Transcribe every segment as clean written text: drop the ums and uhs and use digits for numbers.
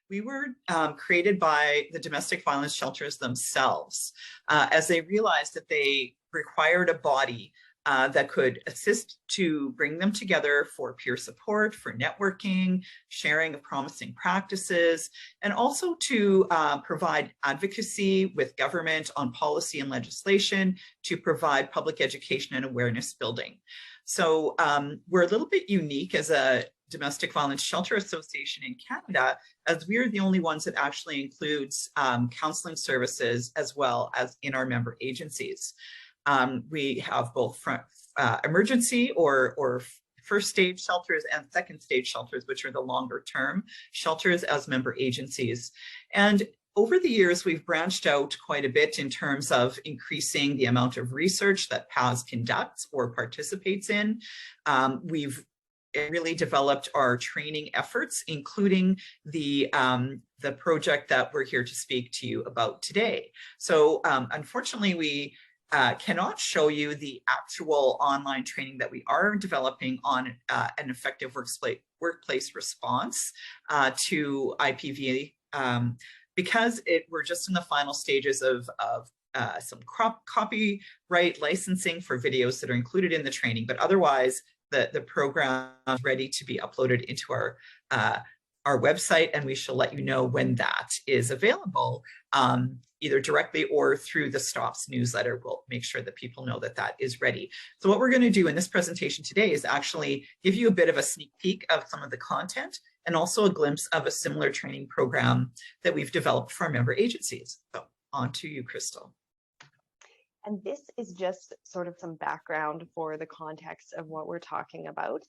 We were created by the domestic violence shelters themselves, as they realized that they required a body that could assist to bring them together for peer support, for networking, sharing of promising practices, and also to provide advocacy with government on policy and legislation, to provide public education and awareness building. So we're a little bit unique as a domestic violence shelter association in Canada, as we're the only ones that actually includes counseling services as well as in our member agencies. We have both emergency or first stage shelters and second stage shelters, which are the longer term shelters as member agencies. And over the years, we've branched out quite a bit in terms of increasing the amount of research that PAS conducts or participates in. We've really developed our training efforts, including the project that we're here to speak to you about today. So unfortunately, we cannot show you the actual online training that we are developing on an effective workplace response to IPV because we're just in the final stages of some copyright licensing for videos that are included in the training, but otherwise the program is ready to be uploaded into our website, and we shall let you know when that is available, either directly or through the STOPS newsletter. We'll make sure that people know that that is ready. So what we're going to do in this presentation today is actually give you a bit of a sneak peek of some of the content and also a glimpse of a similar training program that we've developed for our member agencies. So on to you, Crystal. And this is just sort of some background for the context of what we're talking about.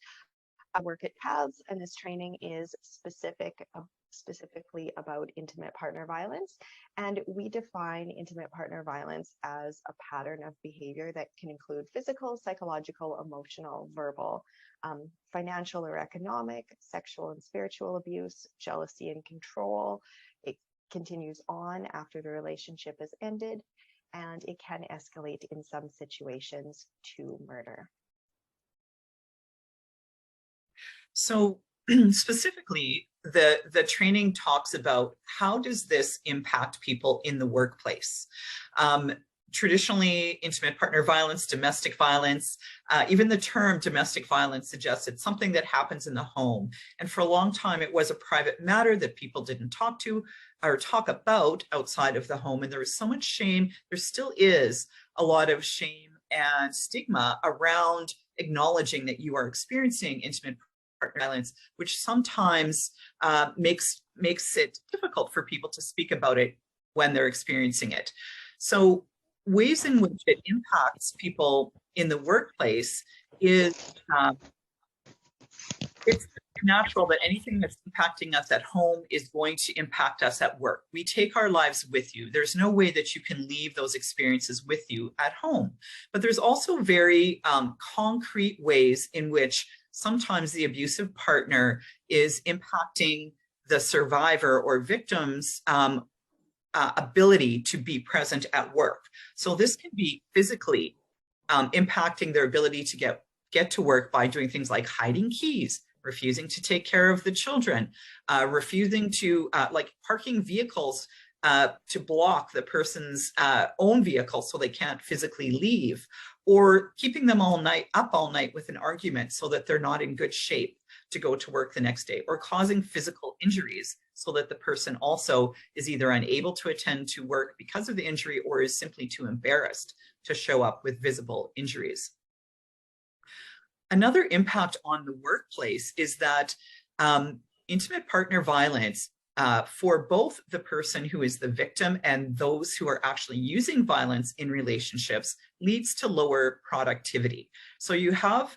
I work at PAS, and this training is specifically about intimate partner violence. And we define intimate partner violence as a pattern of behavior that can include physical, psychological, emotional, verbal, financial or economic, sexual and spiritual abuse, jealousy and control. It continues on after the relationship is ended, and it can escalate in some situations to murder. So specifically, the training talks about how does this impact people in the workplace. Traditionally, intimate partner violence, domestic violence, even the term domestic violence suggests it's something that happens in the home. And for a long time, it was a private matter that people didn't talk to or talk about outside of the home. And there was so much shame. There still is a lot of shame and stigma around acknowledging that you are experiencing intimate partner violence, which sometimes makes it difficult for people to speak about it when they're experiencing it. So ways in which it impacts people in the workplace is it's natural that anything that's impacting us at home is going to impact us at work. We take our lives with you. There's no way that you can leave those experiences with you at home. But there's also very concrete ways in which sometimes the abusive partner is impacting the survivor or victim's ability to be present at work. So this can be physically impacting their ability to get to work by doing things like hiding keys, refusing to take care of the children, refusing to like parking vehicles to block the person's own vehicle so they can't physically leave, or keeping them up all night with an argument so that they're not in good shape to go to work the next day, or causing physical injuries so that the person also is either unable to attend to work because of the injury or is simply too embarrassed to show up with visible injuries. Another impact on the workplace is that intimate partner violence for both the person who is the victim and those who are actually using violence in relationships leads to lower productivity. So you have,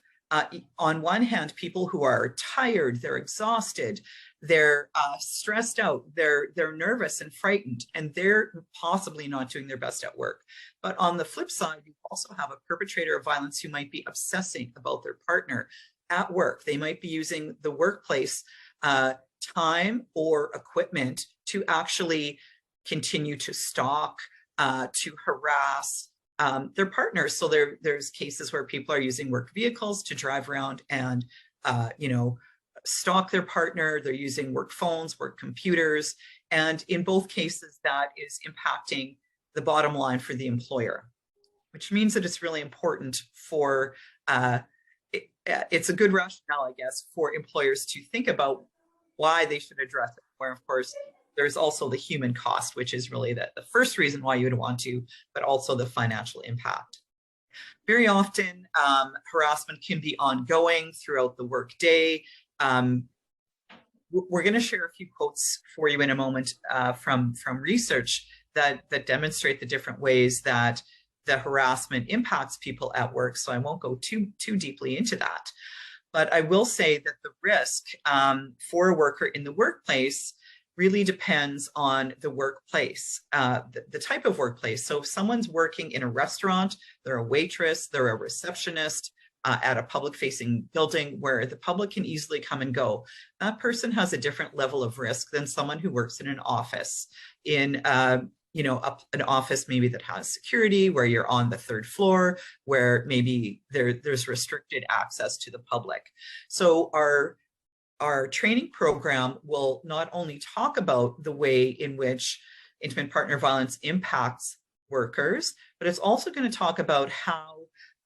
on one hand, people who are tired, they're exhausted, they're stressed out, they're nervous and frightened, and they're possibly not doing their best at work. But on the flip side, you also have a perpetrator of violence who might be obsessing about their partner at work. They might be using the workplace time or equipment to actually continue to stalk, to harass their partners. So there's cases where people are using work vehicles to drive around and, stalk their partner, they're using work phones, work computers, and in both cases that is impacting the bottom line for the employer, which means that it's really important for, it's a good rationale, I guess, for employers to think about why they should address it, where of course there's also the human cost, which is really the first reason why you would want to, but also the financial impact. Very often, harassment can be ongoing throughout the workday. We're going to share a few quotes for you in a moment from research that demonstrate the different ways that the harassment impacts people at work. So I won't go too deeply into that. But I will say that the risk for a worker in the workplace really depends on the workplace, the type of workplace. So if someone's working in a restaurant, they're a waitress, they're a receptionist at a public-facing building where the public can easily come and go, that person has a different level of risk than someone who works in an office, in an office maybe that has security, where you're on the third floor, where maybe there's restricted access to the public. So our training program will not only talk about the way in which intimate partner violence impacts workers, but it's also going to talk about how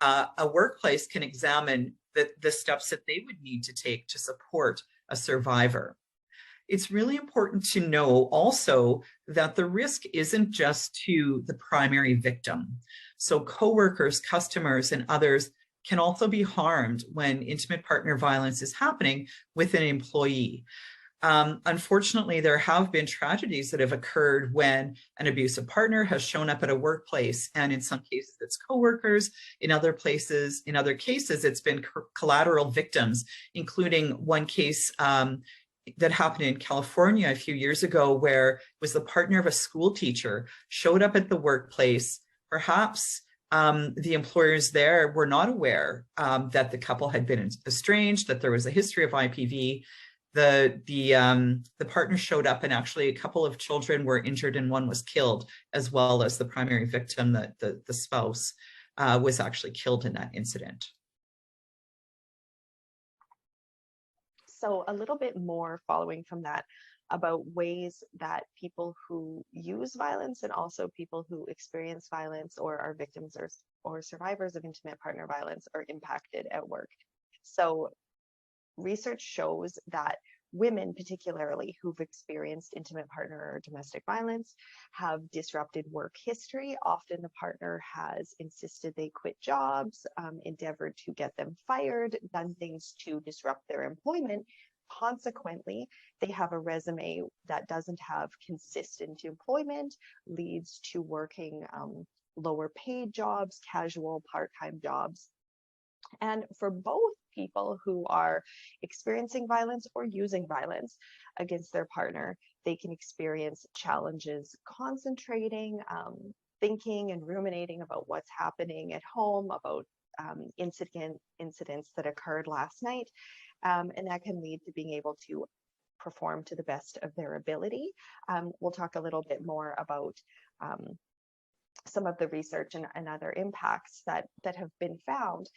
a workplace can examine the steps that they would need to take to support a survivor. It's really important to know also that the risk isn't just to the primary victim. So coworkers, customers, and others can also be harmed when intimate partner violence is happening with an employee. Unfortunately, there have been tragedies that have occurred when an abusive partner has shown up at a workplace, and in some cases it's coworkers, in other cases it's been collateral victims, including one case that happened in California a few years ago, where it was the partner of a school teacher showed up at the workplace. Perhaps the employers there were not aware that the couple had been estranged, that there was a history of IPV. The partner showed up, and actually a couple of children were injured and one was killed, as well as the primary victim, the spouse, was actually killed in that incident. So a little bit more following from that about ways that people who use violence and also people who experience violence or are victims or survivors of intimate partner violence are impacted at work. So research shows that women, particularly who've experienced intimate partner or domestic violence, have disrupted work history. Often the partner has insisted they quit jobs, endeavored to get them fired, done things to disrupt their employment. Consequently, they have a resume that doesn't have consistent employment, leads to working lower paid jobs, casual part-time jobs. And for both people who are experiencing violence or using violence against their partner, they can experience challenges concentrating, thinking and ruminating about what's happening at home, about incidents that occurred last night. And that can lead to being able to perform to the best of their ability. We'll talk a little bit more about some of the research and other impacts that have been found.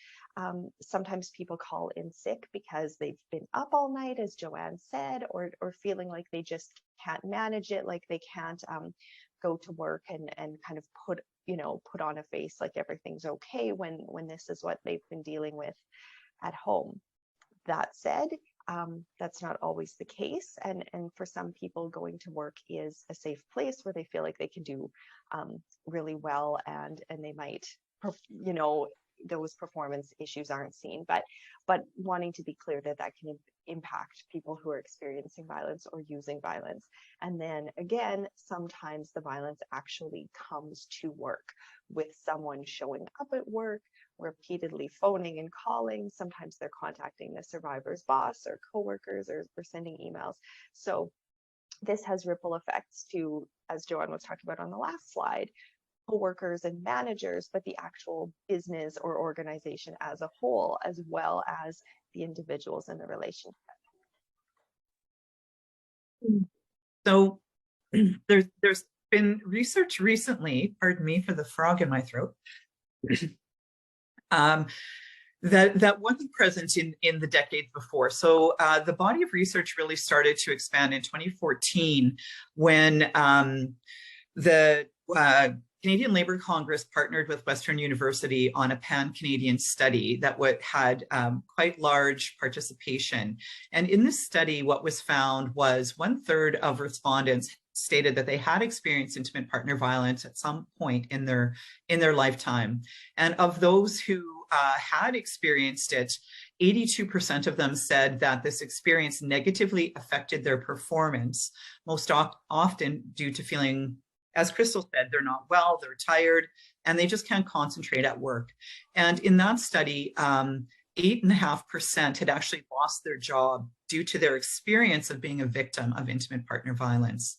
Sometimes people call in sick because they've been up all night, as Joanne said, or feeling like they just can't manage it, like they can't go to work and kind of put on a face like everything's okay when this is what they've been dealing with at home. That said, that's not always the case. And for some people, going to work is a safe place where they feel like they can do really well, and they might, those performance issues aren't seen. But wanting to be clear that can impact people who are experiencing violence or using violence. And then again, sometimes the violence actually comes to work, with someone showing up at work, repeatedly phoning and calling. Sometimes they're contacting the survivor's boss or coworkers or sending emails. So this has ripple effects to, as Joanne was talking about on the last slide, coworkers and managers, but the actual business or organization as a whole, as well as the individuals in the relationship. So there's been research recently, pardon me for the frog in my throat, That wasn't present in the decades before. So the body of research really started to expand in 2014 when the Canadian Labour Congress partnered with Western University on a pan-Canadian study that had quite large participation. And in this study, what was found was 1/3 of respondents stated that they had experienced intimate partner violence at some point in their lifetime. And of those who had experienced it, 82% of them said that this experience negatively affected their performance, most often due to feeling, as Crystal said, they're not well, they're tired, and they just can't concentrate at work. And in that study, 8.5% had actually lost their job due to their experience of being a victim of intimate partner violence.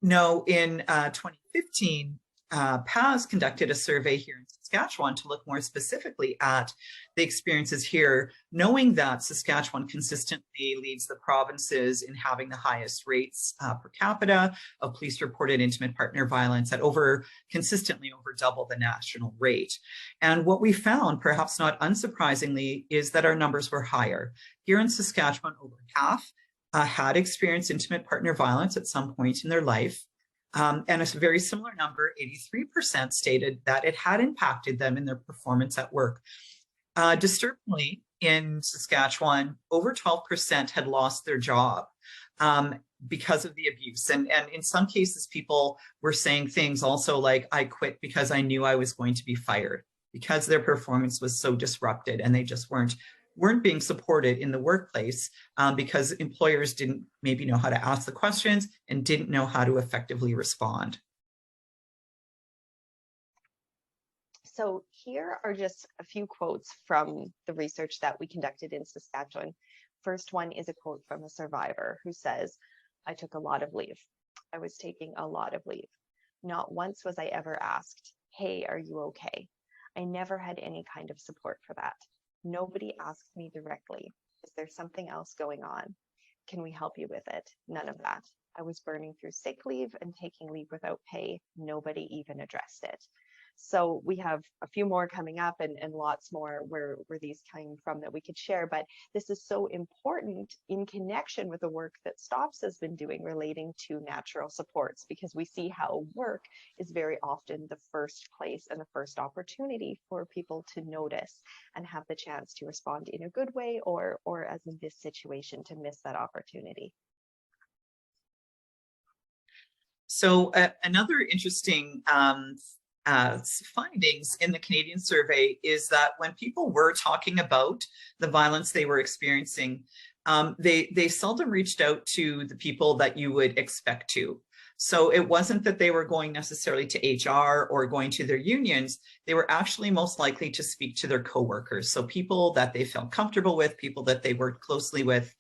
Now, in 2015, PAS conducted a survey here in Saskatchewan to look more specifically at the experiences here, knowing that Saskatchewan consistently leads the provinces in having the highest rates per capita of police-reported intimate partner violence at consistently over double the national rate. And what we found, perhaps not unsurprisingly, is that our numbers were higher. Here in Saskatchewan, over half had experienced intimate partner violence at some point in their life. And a very similar number, 83%, stated that it had impacted them in their performance at work. Disturbingly, in Saskatchewan, over 12% had lost their job because of the abuse. And in some cases, people were saying things also like, I quit because I knew I was going to be fired, because their performance was so disrupted and they just weren't being supported in the workplace because employers didn't maybe know how to ask the questions and didn't know how to effectively respond. So here are just a few quotes from the research that we conducted in Saskatchewan. First one is a quote from a survivor who says, I took a lot of leave. I was taking a lot of leave. Not once was I ever asked, hey, are you okay? I never had any kind of support for that. Nobody asked me directly, is there something else going on? Can we help you with it? None of that. I was burning through sick leave and taking leave without pay. Nobody even addressed it. So we have a few more coming up and lots more where these came from that we could share. But this is so important in connection with the work that STOPS has been doing relating to natural supports, because we see how work is very often the first place and the first opportunity for people to notice and have the chance to respond in a good way, or as in this situation, to miss that opportunity. So another interesting findings in the Canadian survey is that when people were talking about the violence they were experiencing, they seldom reached out to the people that you would expect to. So it wasn't that they were going necessarily to HR or going to their unions. They were actually most likely to speak to their coworkers. So people that they felt comfortable with, people that they worked closely with.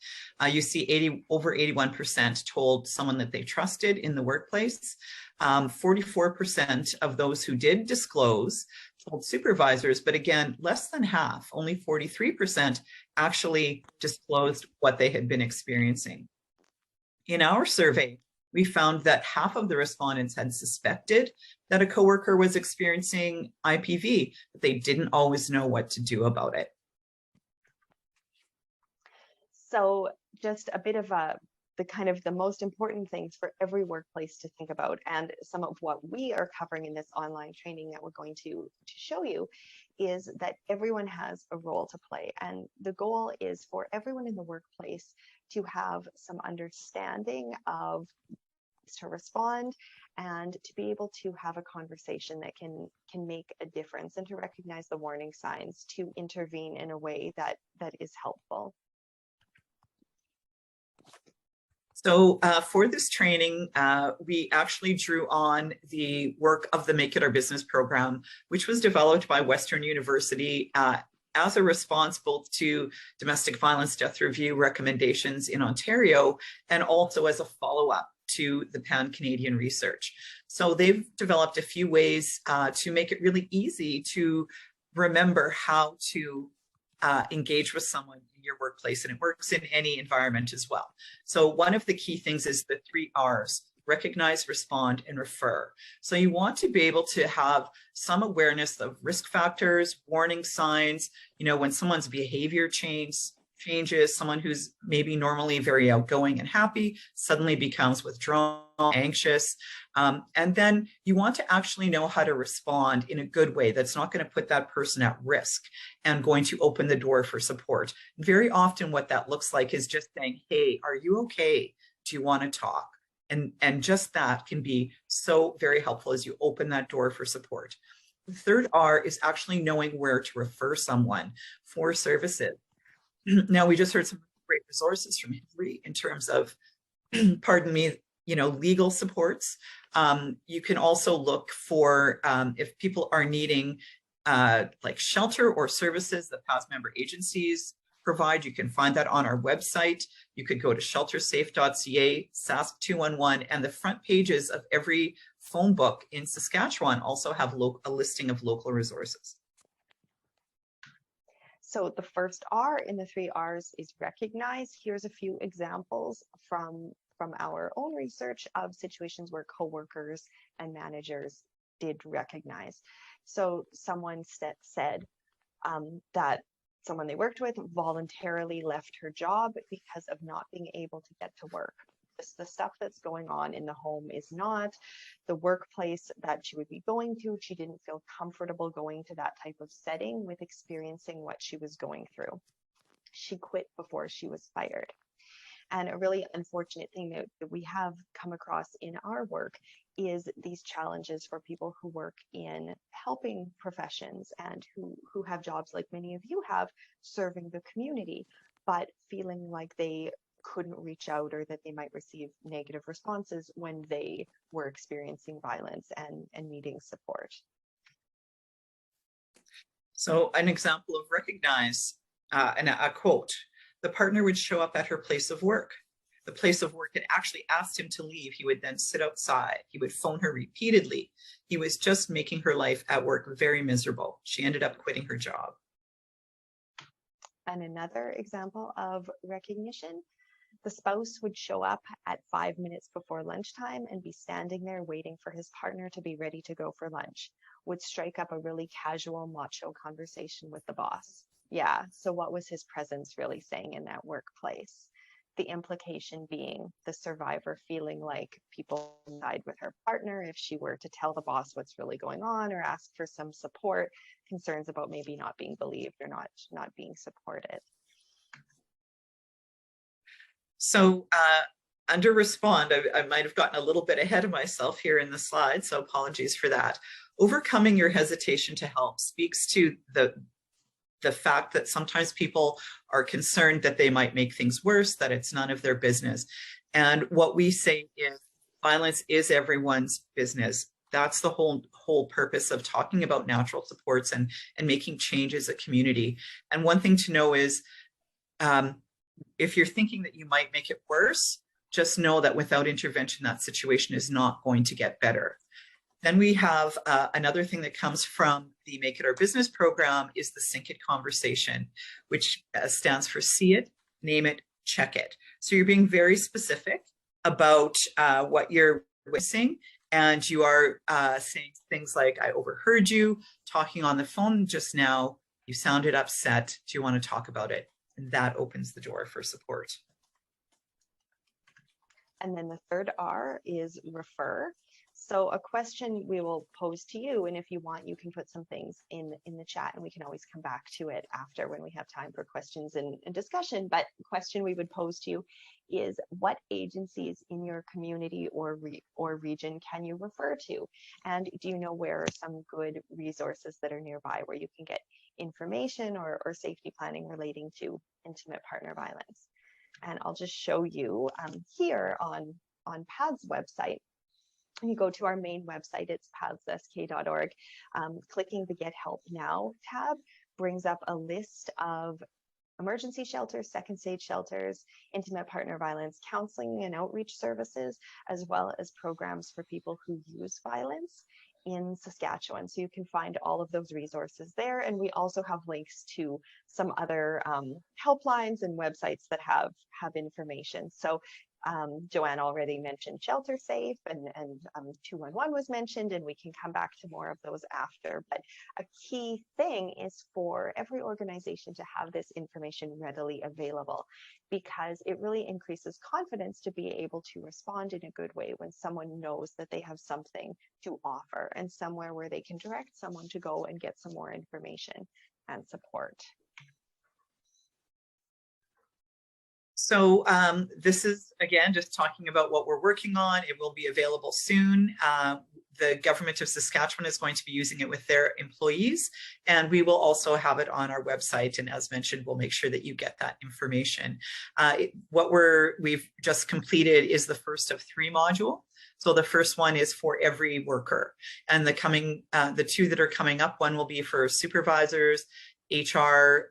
You see over 81% told someone that they trusted in the workplace. 44% of those who did disclose told supervisors, but again, less than half, only 43%, actually disclosed what they had been experiencing. In our survey, we found that half of the respondents had suspected that a coworker was experiencing IPV, but they didn't always know what to do about it. So just a bit of the most important things for every workplace to think about, and some of what we are covering in this online training that we're going to show you, is that everyone has a role to play. And the goal is for everyone in the workplace to have some understanding of to respond and to be able to have a conversation that can make a difference, and to recognize the warning signs, to intervene in a way that is helpful. So for this training, we actually drew on the work of the Make It Our Business program, which was developed by Western University as a response both to domestic violence death review recommendations in Ontario, and also as a follow-up to the pan-Canadian research. So they've developed a few ways to make it really easy to remember how to engage with someone in your workplace, and it works in any environment as well. So one of the key things is the 3 R's. recognize, respond, and refer. So you want to be able to have some awareness of risk factors, warning signs, when someone's behavior changes, someone who's maybe normally very outgoing and happy suddenly becomes withdrawn, anxious. And then you want to actually know how to respond in a good way that's not going to put that person at risk and going to open the door for support. Very often what that looks like is just saying, hey, are you okay? Do you want to talk? And just that can be so very helpful as you open that door for support. The third R is actually knowing where to refer someone for services. Now, we just heard some great resources from Hilary in terms of, pardon me, legal supports. You can also look for if people are needing like shelter or services that past member agencies provide. You can find that on our website. You could go to sheltersafe.ca, SASC 211, and the front pages of every phone book in Saskatchewan also have a listing of local resources. So the first R in the 3 R's is recognize. Here's a few examples from our own research of situations where coworkers and managers did recognize. So someone said that someone they worked with voluntarily left her job because of not being able to get to work. The stuff that's going on in the home is not the workplace that she would be going to. She didn't feel comfortable going to that type of setting with experiencing what she was going through. She quit before she was fired. And a really unfortunate thing that we have come across in our work is these challenges for people who work in helping professions and who have jobs like many of you have, serving the community, but feeling like they couldn't reach out or that they might receive negative responses when they were experiencing violence and needing support. So an example of recognize, and a quote, the partner would show up at her place of work. The place of work had actually asked him to leave. He would then sit outside. He would phone her repeatedly. He was just making her life at work very miserable. She ended up quitting her job. And another example of recognition, the spouse would show up at 5 minutes before lunchtime and be standing there waiting for his partner to be ready to go for lunch, would strike up a really casual, macho conversation with the boss. Yeah, so what was his presence really saying in that workplace? The implication being the survivor feeling like people side with her partner if she were to tell the boss what's really going on or ask for some support, concerns about maybe not being believed or not being supported. So under respond, I might have gotten a little bit ahead of myself here in the slide, so apologies for that. Overcoming your hesitation to help speaks to the fact that sometimes people are concerned that they might make things worse, that it's none of their business. And what we say is violence is everyone's business. That's the whole purpose of talking about natural supports and making change as a community. And one thing to know is, if you're thinking that you might make it worse, just know that without intervention, that situation is not going to get better. Then we have another thing that comes from the Make It Our Business program is the Sync It conversation, which stands for see it, name it, check it. So you're being very specific about what you're witnessing, and you are saying things like, I overheard you talking on the phone just now. You sounded upset. Do you want to talk about it? And that opens the door for support. And then the third R is refer. So a question we will pose to you, and if you want, you can put some things in the chat and we can always come back to it after when we have time for questions and discussion. But the question we would pose to you is, what agencies in your community or region can you refer to? And do you know where are some good resources that are nearby where you can get information or safety planning relating to intimate partner violence? And I'll just show you here on PAD's website. When you go to our main website, it's pathsk.org. Clicking the Get Help Now tab brings up a list of emergency shelters, second stage shelters, intimate partner violence counseling and outreach services, as well as programs for people who use violence in Saskatchewan. So you can find all of those resources there. And we also have links to some other helplines and websites that have information. So Joanne already mentioned Shelter Safe, and 211 was mentioned, and we can come back to more of those after. But a key thing is for every organization to have this information readily available, because it really increases confidence to be able to respond in a good way when someone knows that they have something to offer and somewhere where they can direct someone to go and get some more information and support. So this is, again, just talking about what we're working on. It will be available soon. The government of Saskatchewan is going to be using it with their employees, and we will also have it on our website. And as mentioned, we'll make sure that you get that information. What we've just completed is the first of 3 modules. So the first one is for every worker, and the 2 that are coming up, one will be for supervisors, HR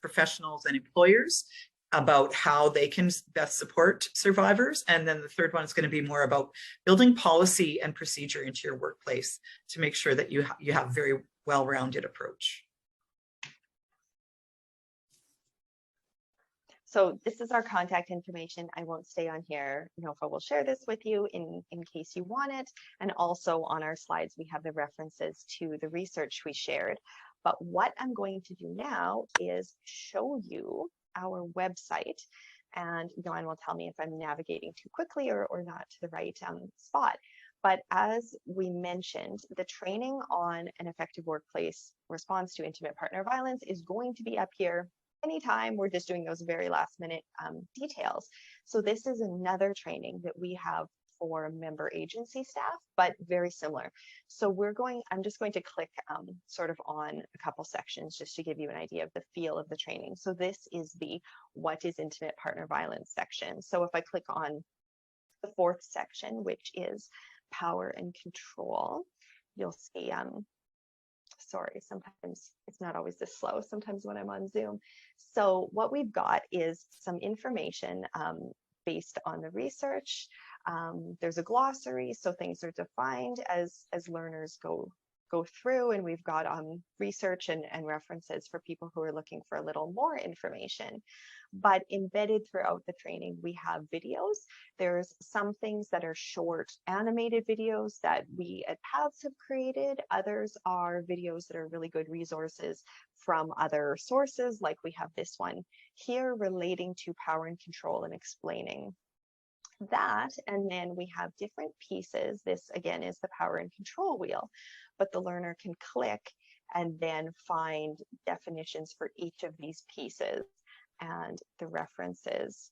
professionals, and employers, about how they can best support survivors. And then the third one is going to be more about building policy and procedure into your workplace to make sure that you have a very well-rounded approach. So this is our contact information. I won't stay on here. Nopha will share this with you in case you want it. And also on our slides, we have the references to the research we shared. But what I'm going to do now is show you our website, and Joanne will tell me if I'm navigating too quickly or not to the right spot. But as we mentioned, the training on an effective workplace response to intimate partner violence is going to be up here anytime. We're just doing those very last minute details. So this is another training that we have for member agency staff, but very similar. So I'm just going to click sort of on a couple sections just to give you an idea of the feel of the training. So this is the what is intimate partner violence section. So if I click on the 4th section, which is power and control, you'll see, sorry, sometimes it's not always this slow, sometimes when I'm on Zoom. So what we've got is some information based on the research. There's a glossary, so things are defined as learners go through, and we've got research and references for people who are looking for a little more information. But embedded throughout the training, we have videos. There's some things that are short animated videos that we at PATHS have created. Others are videos that are really good resources from other sources, like we have this one here relating to power and control and explaining that. And then we have different pieces. This again is the power and control wheel, but the learner can click and then find definitions for each of these pieces and the references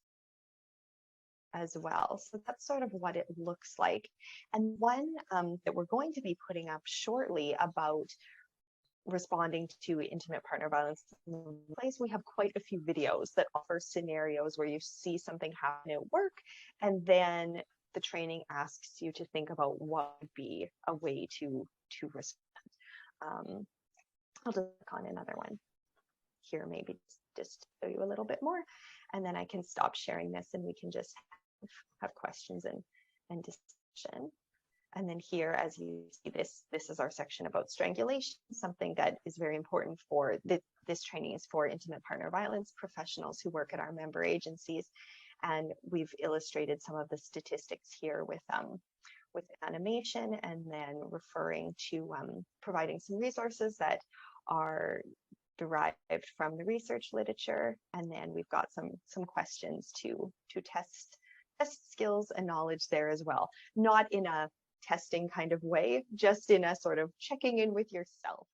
as well. So that's sort of what it looks like. And one that we're going to be putting up shortly about responding to intimate partner violence in the workplace, we have quite a few videos that offer scenarios where you see something happen at work, and then the training asks you to think about what would be a way to respond. I'll just click on another one here, maybe just show you a little bit more, and then I can stop sharing this and we can just have questions and discussion. And then here, as you see, this is our section about strangulation, something that is very important for this training is for intimate partner violence professionals who work at our member agencies. And we've illustrated some of the statistics here with animation, and then referring to providing some resources that are derived from the research literature. And then we've got some questions to test skills and knowledge there as well, not in a testing kind of way, just in a sort of checking in with yourself